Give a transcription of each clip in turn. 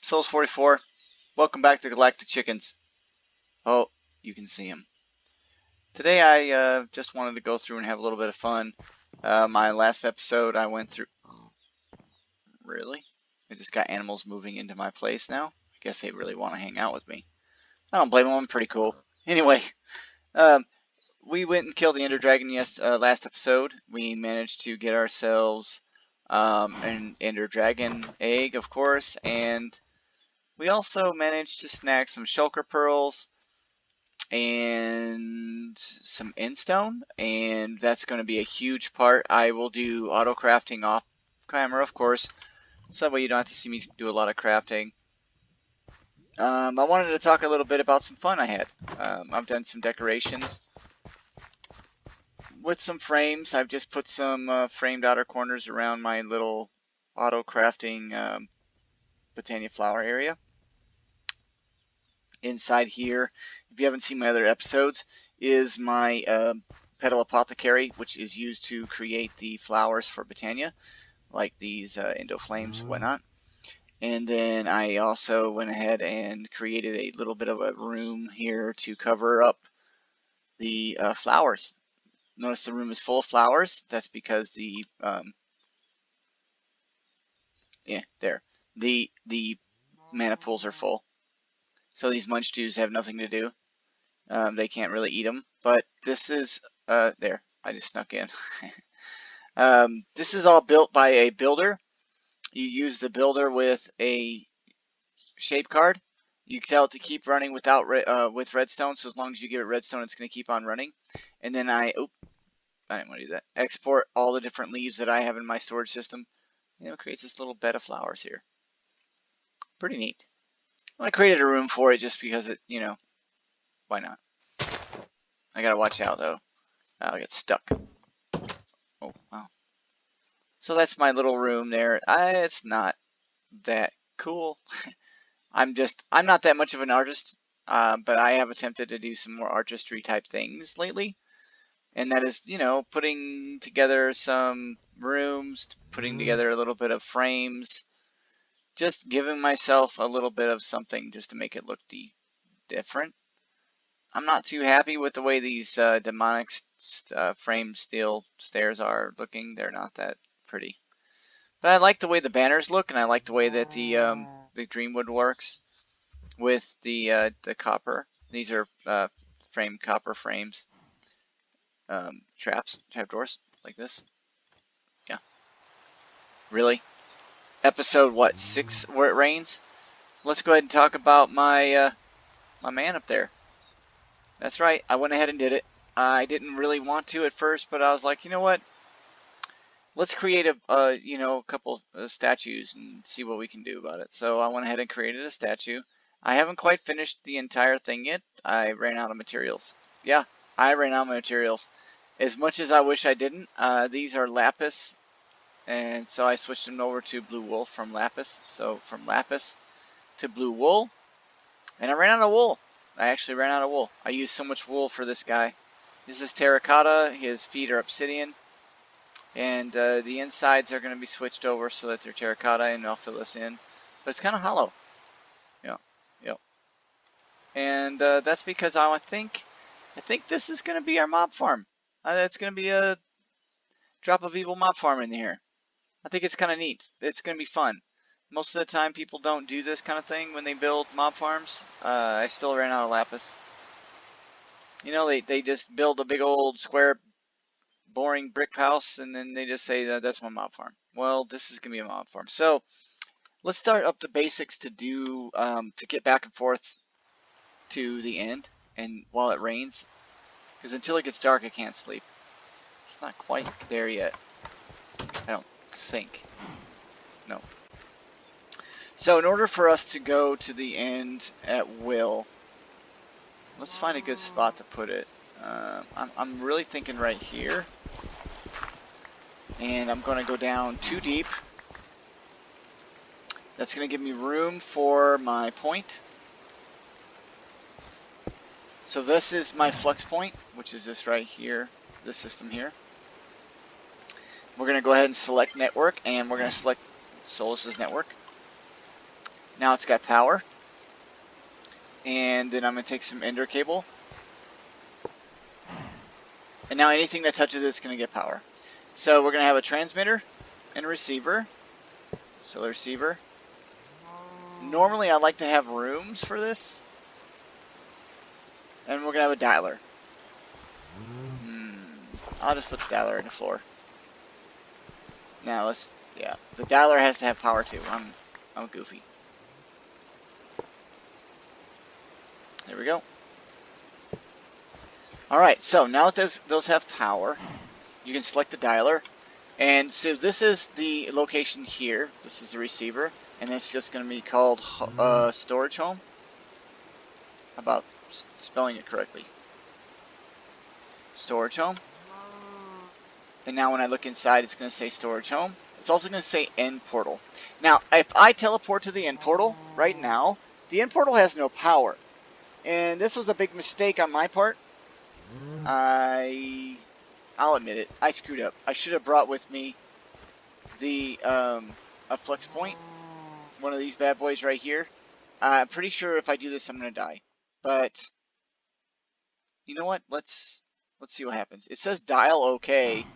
Souls44, welcome back to Galactic Chickens. Oh, you can see him. Today I just wanted to go through and have a little bit of fun. My last episode I went through... Really? I just got animals moving into my place now? I guess they really want to hang out with me. I don't blame them, I'm pretty cool. Anyway, we went and killed the Ender Dragon last episode. We managed to get ourselves an Ender Dragon egg, of course, and we also managed to snag some shulker pearls and some endstone, and that's going to be a huge part. I will do auto crafting off camera, of course, so that way you don't have to see me do a lot of crafting. I wanted to talk a little bit about some fun I had. I've done some decorations with some frames. I've just put some framed outer corners around my little auto crafting Botania flower area. Inside here, if you haven't seen my other episodes, is my petal apothecary, which is used to create the flowers for Botania, like these Endoflames and whatnot. And then I also went ahead and created a little bit of a room here to cover up the flowers. Notice the room is full of flowers. That's because the the mana pools are full. So these munch dews have nothing to do. They can't really eat them. But this is, there, I just snuck in. This is all built by a builder. You use the builder with a shape card. You can tell it to keep running without with redstone. So as long as you give it redstone, it's going to keep on running. And then I didn't want to do that. Export all the different leaves that I have in my storage system. It creates this little bed of flowers here. Pretty neat. I created a room for it just because it, why not? I gotta watch out though. I'll get stuck. Oh, wow. So that's my little room there. It's not that cool. I'm not that much of an artist, but I have attempted to do some more artistry type things lately. And that is, putting together some rooms, putting together a little bit of frames. Just giving myself a little bit of something just to make it look different. I'm not too happy with the way these demonic frame steel stairs are looking. They're not that pretty. But I like the way the banners look, and I like the way that the Dreamwood works with the copper. These are framed copper frames. Trapdoors like this. Yeah. Really? Episode what, 6 where it rains? Let's go ahead and talk about my my man up there. That's right, I went ahead and did it. I didn't really want to at first, but I was like, you know what? Let's create a couple of statues and see what we can do about it. So I went ahead and created a statue. I haven't quite finished the entire thing yet. I ran out of materials. Yeah, I ran out of materials. As much as I wish I didn't. These are lapis. And so I switched them over to blue wool from lapis. So from lapis to blue wool. And I ran out of wool. I actually ran out of wool. I used so much wool for this guy. This is terracotta. His feet are obsidian. And the insides are going to be switched over so that they're terracotta. And I'll fill this in. But it's kind of hollow. Yep. And that's because I think this is going to be our mob farm. It's going to be a drop of evil mob farm in here. I think it's kind of neat. It's going to be fun. Most of the time people don't do this kind of thing when they build mob farms. I still ran out of lapis. They just build a big old square boring brick house and then they just say that's my mob farm. Well, this is going to be a mob farm. So let's start up the basics to do to get back and forth to the end and while it rains. Because until it gets dark I can't sleep. It's not quite there yet. I don't think. No. So in order for us to go to the end at will, let's find a good spot to put it. I'm really thinking right here. And I'm going to go down 2 deep. That's going to give me room for my point. So this is my flux point, which is this right here, this system here. We're going to go ahead and select network, and we're going to select Solus's network. Now it's got power. And then I'm going to take some ender cable. And now anything that touches it's going to get power. So we're going to have a transmitter and a receiver. So the receiver. Normally I like to have rooms for this. And we're going to have a dialer. I'll just put the dialer in the floor. Now let's, yeah, the dialer has to have power too. I'm goofy. There we go. Alright, so now that those have power, you can select the dialer. And so this is the location here. This is the receiver. And it's just going to be called storage home. How about spelling it correctly? Storage home. And now when I look inside, it's going to say storage home. It's also going to say end portal. Now, if I teleport to the end portal right now, the end portal has no power. And this was a big mistake on my part. I'll admit it. I screwed up. I should have brought with me the a flex point. One of these bad boys right here. I'm pretty sure if I do this, I'm going to die. But you know what? Let's see what happens. It says dial okay.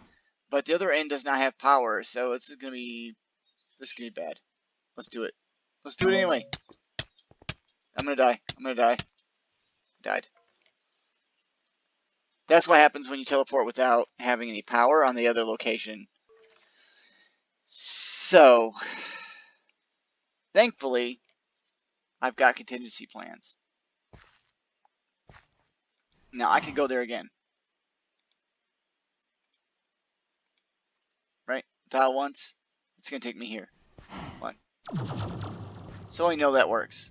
But the other end does not have power, so this is gonna be bad. Let's do it. Let's do it anyway. I'm gonna die. I'm gonna die. Died. That's what happens when you teleport without having any power on the other location. So, thankfully, I've got contingency plans. Now I can go there again. Right? Dial once. It's gonna take me here. One. So I know that works.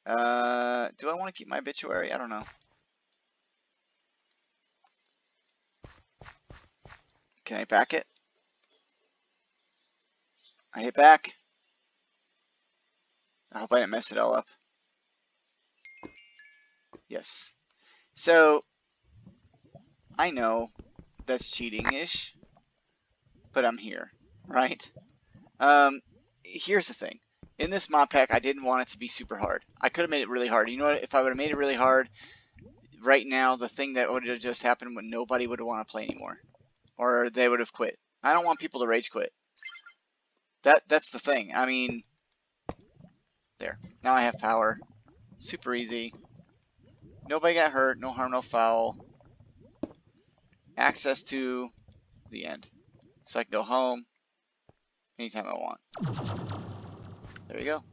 Do I want to keep my obituary? I don't know. Can I back it? I hit back. I hope I didn't mess it all up. Yes. So, I know that's cheating-ish, but I'm here, right? Here's the thing. In this mod pack, I didn't want it to be super hard. I could have made it really hard. You know what? If I would have made it really hard, right now, the thing that would have just happened when nobody would want to play anymore. Or they would have quit. I don't want people to rage quit. That's the thing. I mean, there. Now I have power. Super easy. Nobody got hurt. No harm, no foul. Access to the end. So I can go home anytime I want. There you go.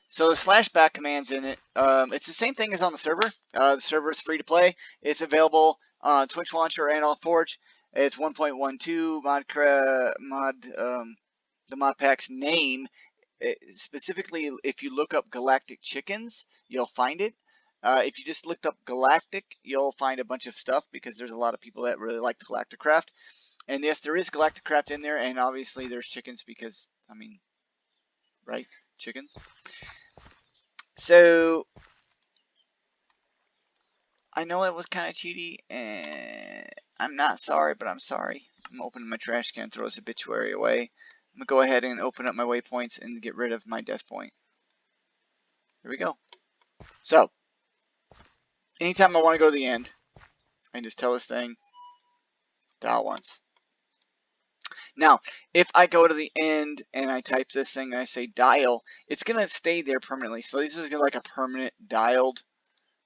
So the /back command's in it. It's the same thing as on the server. The server is free to play. It's available on Twitch Launcher and on Forge. It's 1.12 the mod pack's name. Specifically, if you look up Galactic chickens, you'll find it. If you just looked up Galactic, you'll find a bunch of stuff because there's a lot of people that really like the Galactic craft. And yes, there is Galactic craft in there, and obviously there's chickens because, I mean, right? Chickens. So, I know it was kind of cheaty, and I'm not sorry, but I'm sorry. I'm opening my trash can and throw this obituary away. I'm going to go ahead and open up my waypoints and get rid of my death point. Here we go. So, anytime I want to go to the end, I can just tell this thing, dial once. Now, if I go to the end and I type this thing and I say dial, it's going to stay there permanently. So this is like a permanent dialed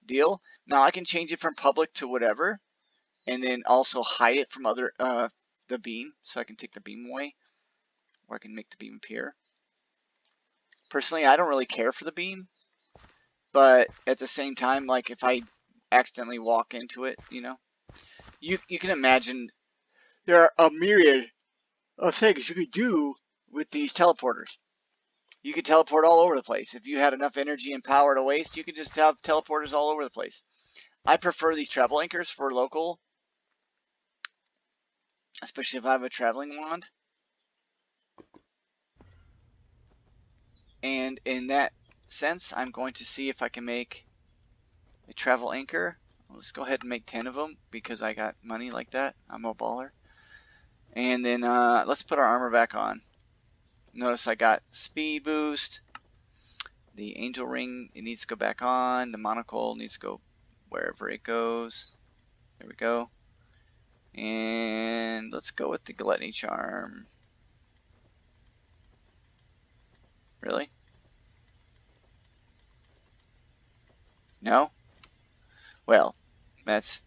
deal. Now I can change it from public to whatever, and then also hide it from other the beam. So I can take the beam away, or I can make the beam appear. Personally, I don't really care for the beam, but at the same time, like if I accidentally walk into it, you know, you can imagine there are a myriad of things you could do with these teleporters. You could teleport all over the place. If you had enough energy and power to waste, you could just have teleporters all over the place. I prefer these travel anchors for local, especially if I have a traveling wand. And in that sense, I'm going to see if I can make a travel anchor. Let's go ahead and make 10 of them because I got money like that. I'm a baller. And then let's put our armor back on. Notice I got speed boost. The angel ring, it needs to go back on. The monocle needs to go wherever it goes. There we go. And let's go with the gluttony charm. Really? No? Well, that's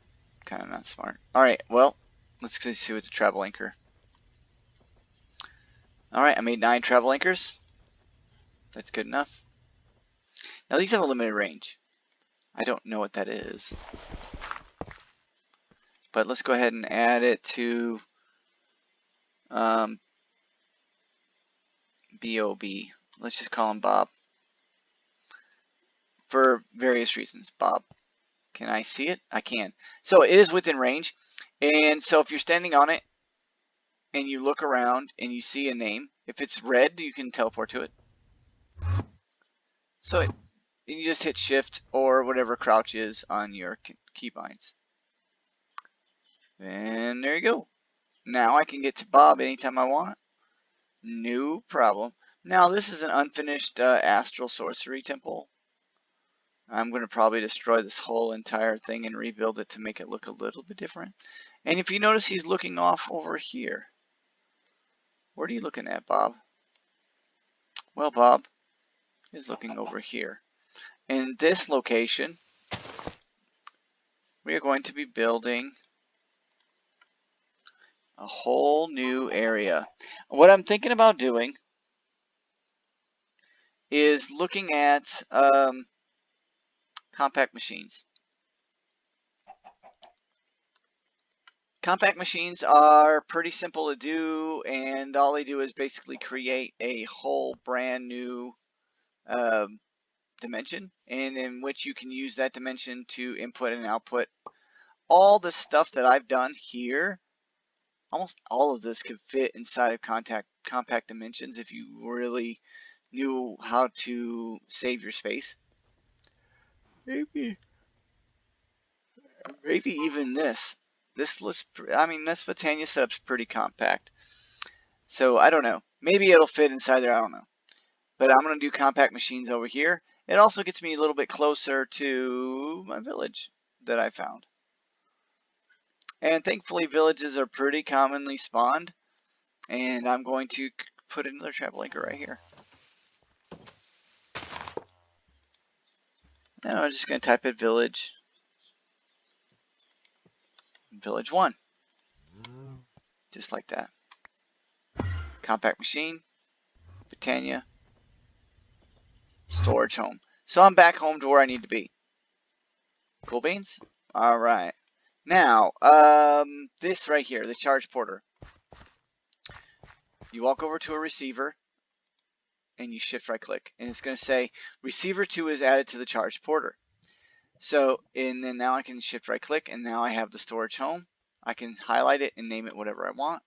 kind of not smart. Alright, well, let's go see with the travel anchor. Alright, I made 9 travel anchors. That's good enough. Now these have a limited range. I don't know what that is. But let's go ahead and add it to B.O.B. Let's just call him Bob. For various reasons, Bob. Can I see it? I can. So it is within range. And so if you're standing on it and you look around and you see a name, if it's red, you can teleport to it. So you just hit shift or whatever crouch is on your keybinds. And there you go. Now I can get to Bob anytime I want. No problem. Now this is an unfinished astral sorcery temple. I'm going to probably destroy this whole entire thing and rebuild it to make it look a little bit different. And if you notice, he's looking off over here. What are you looking at, Bob? Well, Bob is looking over here. In this location, we are going to be building a whole new area. What I'm thinking about doing is looking at compact machines. Compact machines are pretty simple to do, and all they do is basically create a whole brand new dimension, and in which you can use that dimension to input and output all the stuff that I've done here. Almost all of this could fit inside of compact dimensions if you really knew how to save your space. Maybe even this. This looks, I mean, this Botania setup's pretty compact. So I don't know. Maybe it'll fit inside there, I don't know. But I'm going to do compact machines over here. It also gets me a little bit closer to my village that I found. And thankfully villages are pretty commonly spawned. And I'm going to put another travel anchor right here. And I'm just going to type in village. Village 1. Just like that. Compact machine. Botania. Storage home. So I'm back home to where I need to be. Cool beans? Alright. Now, this right here, the charge porter. You walk over to a receiver and you shift right click. And it's going to say receiver 2 is added to the charge porter. So, and then now I can shift right click and now I have the storage home. I can highlight it and name it whatever I want.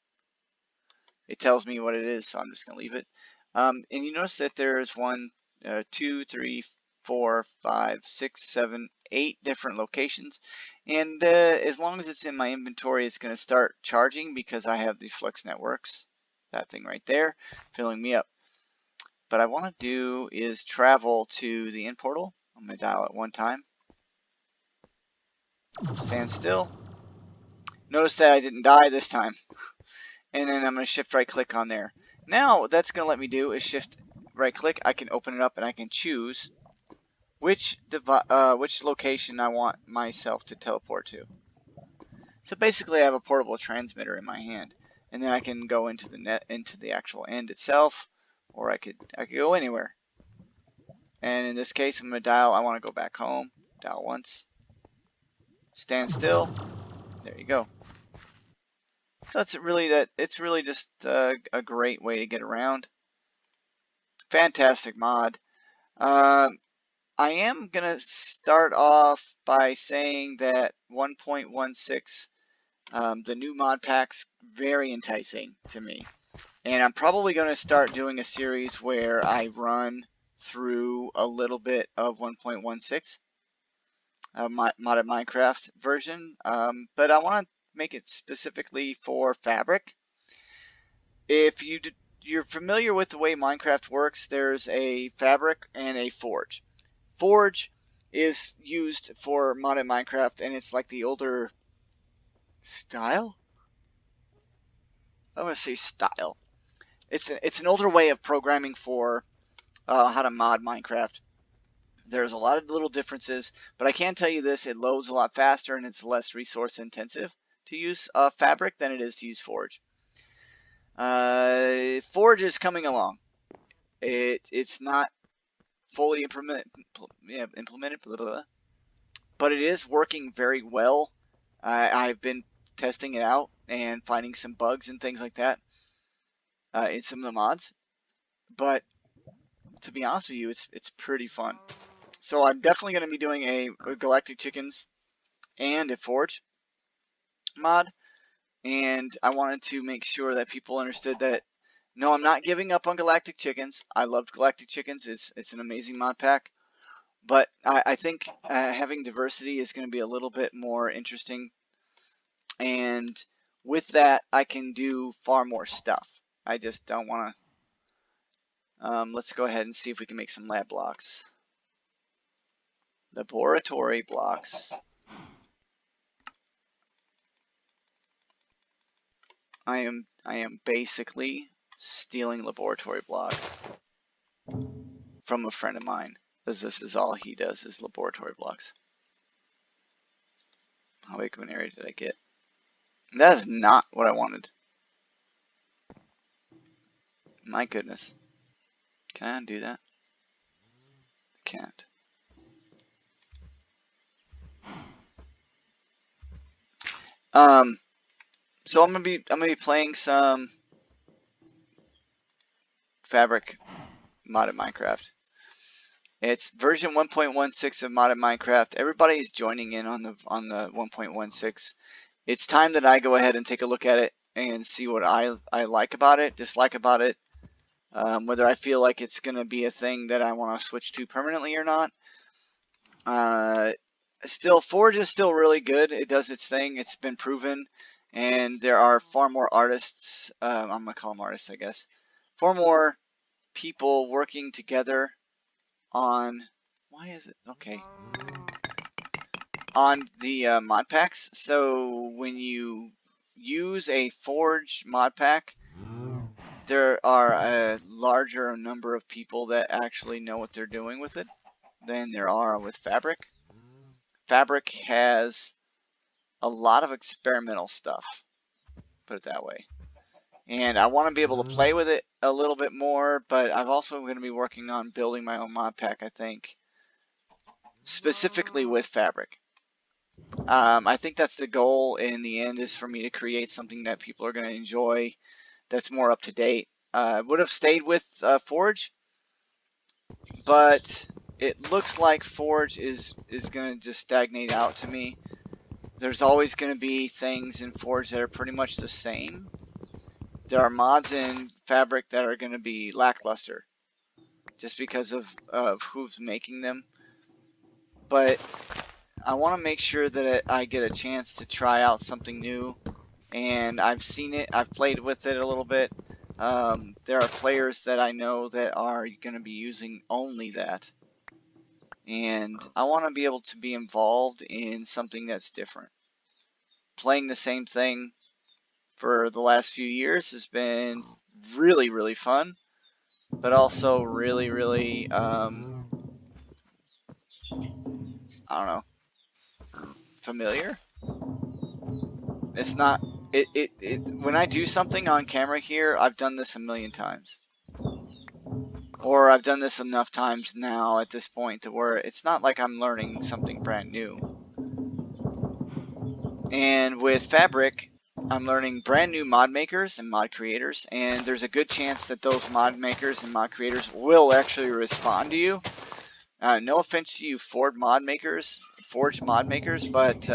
It tells me what it is, so I'm just going to leave it. And you notice that there's 2, 3, 4, 5, 6, 7, 8 different locations. And as long as it's in my inventory, it's going to start charging because I have the Flex Networks, that thing right there, filling me up. But I want to do is travel to the end portal. I'm going to dial it one time. Stand still. Notice that I didn't die this time. And then I'm going to shift right click on there. Now what that's going to let me do is shift right click. I can open it up and I can choose which location I want myself to teleport to. So basically I have a portable transmitter in my hand. And then I can go into the actual end itself, or I could go anywhere. And in this case I'm going to dial, I want to go back home. Dial once. Stand still. There you go. So it's really just a great way to get around. Fantastic mod. I am gonna start off by saying that 1.16, the new mod pack's very enticing to me, and I'm probably gonna start doing a series where I run through a little bit of 1.16. Modded Minecraft version, but I want to make it specifically for Fabric. If you you're familiar with the way Minecraft works, there's a fabric and a forge. Forge is used for modded Minecraft, and it's like the older style? I want to say style. It's an older way of programming for how to mod Minecraft. There's a lot of little differences, but I can tell you this, it loads a lot faster and it's less resource intensive to use fabric than it is to use forge. Forge is coming along. It's not fully implemented, blah, blah, blah, but it is working very well. I've been testing it out and finding some bugs and things like that in some of the mods. But to be honest with you, it's pretty fun. So I'm definitely going to be doing a Galactic Chickens and a Forge mod. And I wanted to make sure that people understood that, no, I'm not giving up on Galactic Chickens. I loved Galactic Chickens. It's an amazing mod pack. But I think having diversity is going to be a little bit more interesting. And with that, I can do far more stuff. I just don't want to... let's go ahead and see if we can make some lab blocks. Laboratory blocks. I am basically stealing laboratory blocks from a friend of mine, because this is all he does is laboratory blocks. How big of an area did I get? That is not what I wanted. My goodness. Can I undo that? I can't. So I'm gonna be playing some Fabric modded Minecraft. It's version 1.16 of modded Minecraft. Everybody is joining in on the 1.16. It's time that I go ahead and take a look at it and see what I like about it, dislike about it, whether I feel like it's gonna be a thing that I want to switch to permanently or not. Still, Forge is still really good. It does its thing. It's been proven. And there are far more artists, I'm going to call them artists, I guess, far more people working together on, why is it, okay, on the mod packs. So when you use a Forge mod pack, there are a larger number of people that actually know what they're doing with it than there are with Fabric. Fabric has a lot of experimental stuff, put it that way. And I want to be able to play with it a little bit more, but I'm also going to be working on building my own mod pack, I think, specifically with Fabric. I think that's the goal in the end, is for me to create something that people are going to enjoy, that's more up to date. I would have stayed with Forge, but it looks like Forge is going to just stagnate out to me. There's always going to be things in Forge that are pretty much the same. There are mods in Fabric that are going to be lackluster, just because of who's making them. But I want to make sure that I get a chance to try out something new. And I've seen it, I've played with it a little bit. There are players that I know that are going to be using only that. And I want to be able to be involved in something that's different. Playing the same thing for the last few years has been really, really fun, but also really, really, I don't know, familiar. It's not, when I do something on camera here, I've done this a million times. Or I've done this enough times now at this point to where it's not like I'm learning something brand new. And with Fabric, I'm learning brand new mod makers and mod creators, and there's a good chance that those mod makers and mod creators will actually respond to you. No offense to you Forge mod makers, but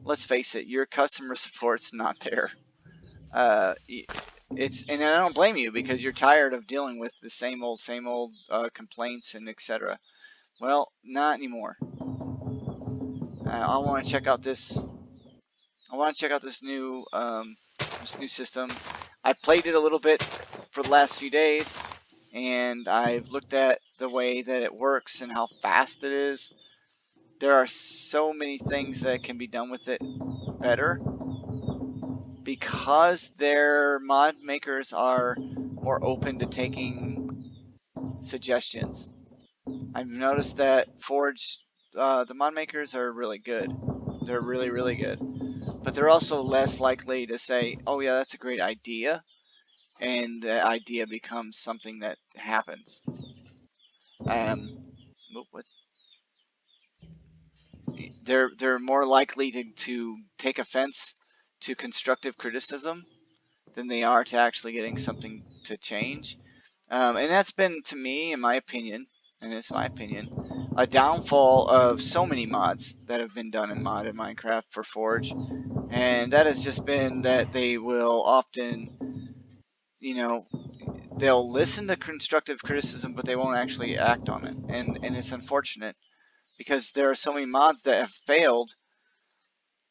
let's face it, your customer support's not there. And I don't blame you, because you're tired of dealing with the same old complaints and etc. Well, not anymore. I want to check out this. I want to check out this new system. I played it a little bit for the last few days, and I've looked at the way that it works and how fast it is. There are so many things that can be done with it better, because their mod makers are more open to taking suggestions. I've noticed that Forge, the mod makers are really good. They're really, really good. But they're also less likely to say, oh yeah, that's a great idea, and the idea becomes something that happens. What? They're more likely to take offense to constructive criticism than they are to actually getting something to change. And that's been, to me, in my opinion, and it's my opinion, a downfall of so many mods that have been done in modded Minecraft for Forge. And that has just been that they will often, you know, they'll listen to constructive criticism, but they won't actually act on it. And it's unfortunate, because there are so many mods that have failed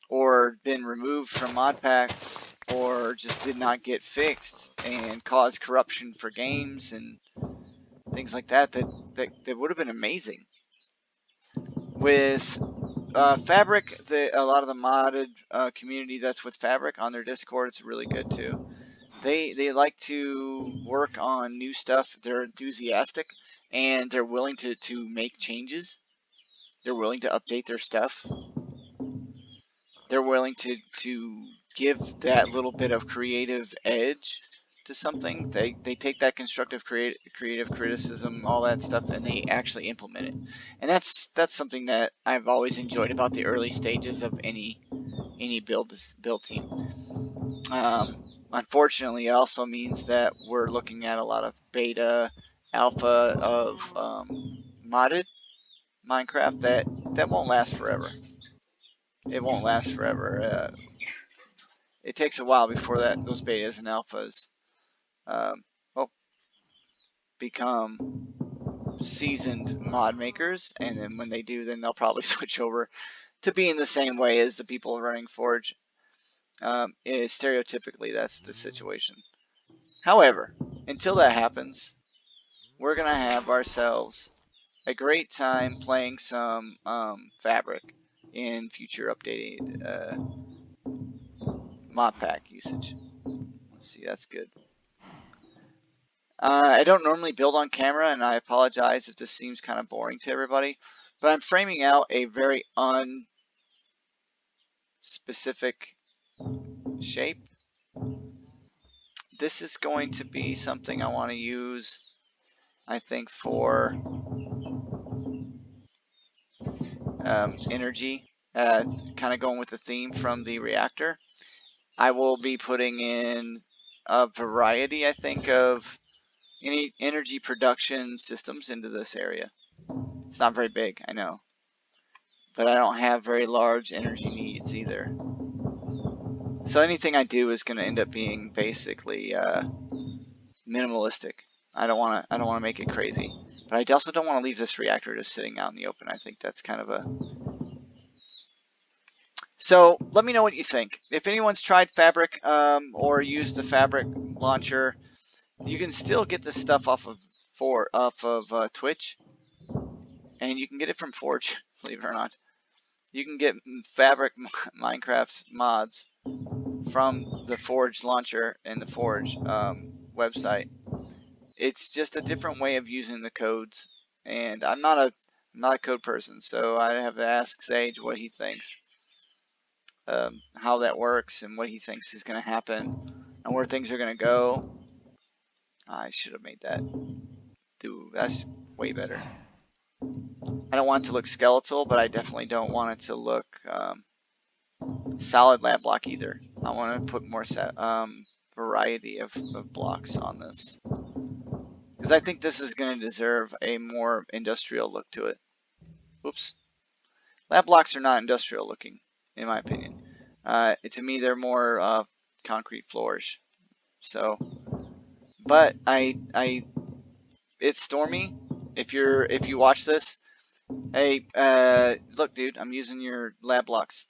or been removed from mod packs, or just did not get fixed and caused corruption for games and things like that that would have been amazing. With Fabric, a lot of the modded community that's with Fabric on their Discord, it's really good too. They like to work on new stuff. They're enthusiastic, and they're willing to make changes. They're willing to update their stuff. They're willing to give that little bit of creative edge to something. They take that constructive creative criticism, all that stuff, and they actually implement it. And that's something that I've always enjoyed about the early stages of any build team. Unfortunately, it also means that we're looking at a lot of beta, alpha of modded Minecraft that won't last forever. It won't last forever. It takes a while before those betas and alphas become seasoned mod makers, and then when they do, then they'll probably switch over to being the same way as the people running Forge. Stereotypically, that's the situation. However, until that happens, we're gonna have ourselves a great time playing some Fabric in future updated mod pack usage. Let's see, that's good. I don't normally build on camera, and I apologize if this seems kind of boring to everybody, but I'm framing out a very unspecific shape. This is going to be something I want to use, I think, for energy, kind of going with the theme from the reactor. I will be putting in a variety, I think, of any energy production systems into this area. It's not very big, I know, but I don't have very large energy needs either. So anything I do is going to end up being basically minimalistic. I don't want to make it crazy, but I also don't want to leave this reactor just sitting out in the open. I think that's kind of a... So let me know what you think. If anyone's tried Fabric or used the Fabric launcher, you can still get this stuff off of Twitch, and you can get it from Forge, believe it or not. You can get Fabric Minecraft mods from the Forge launcher and the Forge website. It's just a different way of using the codes, and I'm not a code person, so I have to ask Sage what he thinks, how that works, and what he thinks is going to happen, and where things are going to go. I should have made that. Dude, that's way better. I don't want it to look skeletal, but I definitely don't want it to look solid lab block either. I want to put more variety of blocks on this, because I think this is going to deserve a more industrial look to it. Oops. Lab blocks are not industrial looking, in my opinion. To me, they're more concrete floors. So, but iTstorMy, if you watch this, hey, look, dude, I'm using your lab blocks.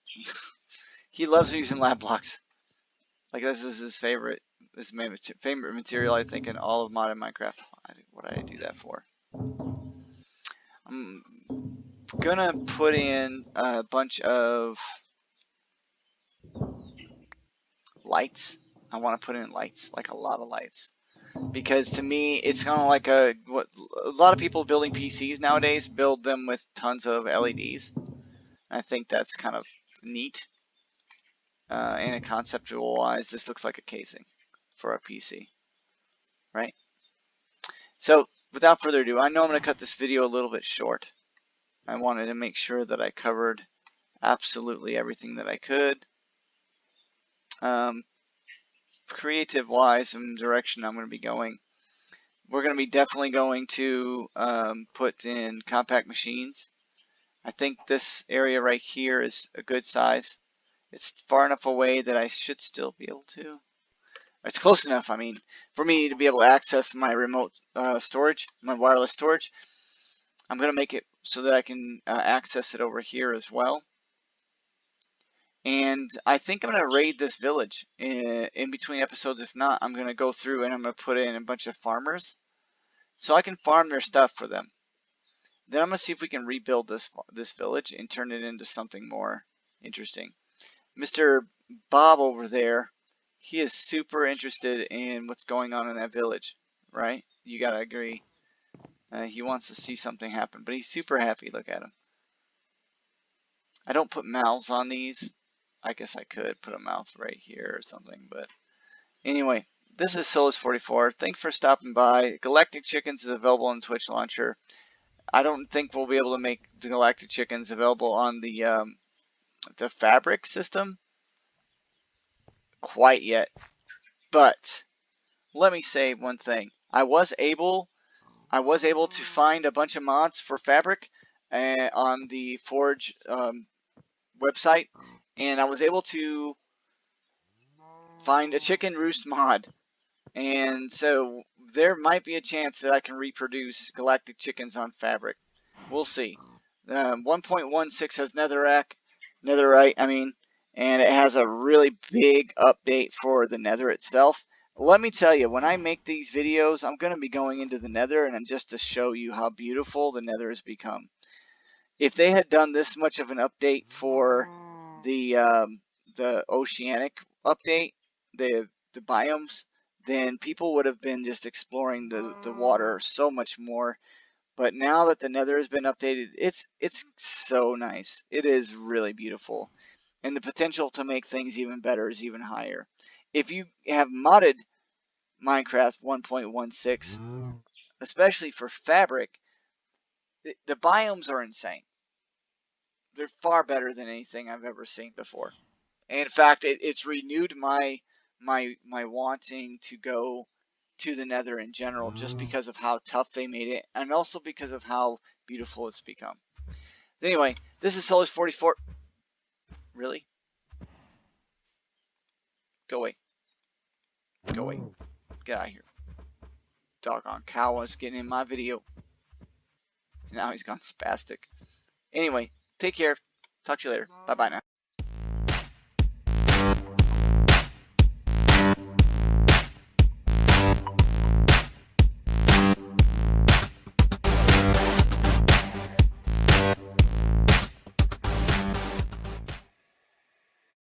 He loves using lab blocks. Like, this is his favorite is my favorite material, I think, in all of modern Minecraft. What did I do that for? I'm gonna put in a bunch of lights. I want to put in lights, like a lot of lights, because to me it's kind of like what a lot of people building PCs nowadays build them with tons of LEDs. I think that's kind of neat. And a conceptual wise, this looks like a casing for a PC, right? So without further ado, I know I'm going to cut this video a little bit short. I wanted to make sure that I covered absolutely everything that I could. Creative wise and direction I'm going to be going, we're going to be definitely going to put in compact machines. I think this area right here is a good size. It's far enough away that I should still be able to. It's close enough, I mean, for me to be able to access my remote storage, my wireless storage. I'm going to make it so that I can access it over here as well. And I think I'm going to raid this village in between episodes. If not, I'm going to go through and I'm going to put in a bunch of farmers so I can farm their stuff for them. Then I'm going to see if we can rebuild this village and turn it into something more interesting. Mr. Bob over there, he is super interested in what's going on in that village, right? You got to agree. He wants to see something happen, but he's super happy. Look at him. I don't put mouths on these. I guess I could put a mouth right here or something, but anyway, this is Solus44. Thanks for stopping by. Galactic Chickens is available on Twitch launcher. I don't think we'll be able to make the Galactic Chickens available on the Fabric system quite yet, but let me say one thing. I was able to find a bunch of mods for Fabric on the Forge website, and I was able to find a chicken roost mod, and so there might be a chance that I can reproduce Galactic Chickens on Fabric. We'll see. 1.16 has netherite, and it has a really big update for the nether itself. Let me tell you, when I make these videos, I'm going to be going into the nether, and just to show you how beautiful the nether has become. If they had done this much of an update for the oceanic update, the biomes, then people would have been just exploring the water so much more. But now that the nether has been updated, it's so nice. It is really beautiful. And the potential to make things even better is even higher. If you have modded Minecraft 1.16, especially for Fabric, the biomes are insane. They're far better than anything I've ever seen before. And in fact, it's renewed my wanting to go to the nether in general, just because of how tough they made it, and also because of how beautiful it's become. So anyway, this is Solus44. Really? Go away. Go away. Get out of here. Doggone cow was getting in my video. Now he's gone spastic. Anyway, take care. Talk to you later. Bye-bye now.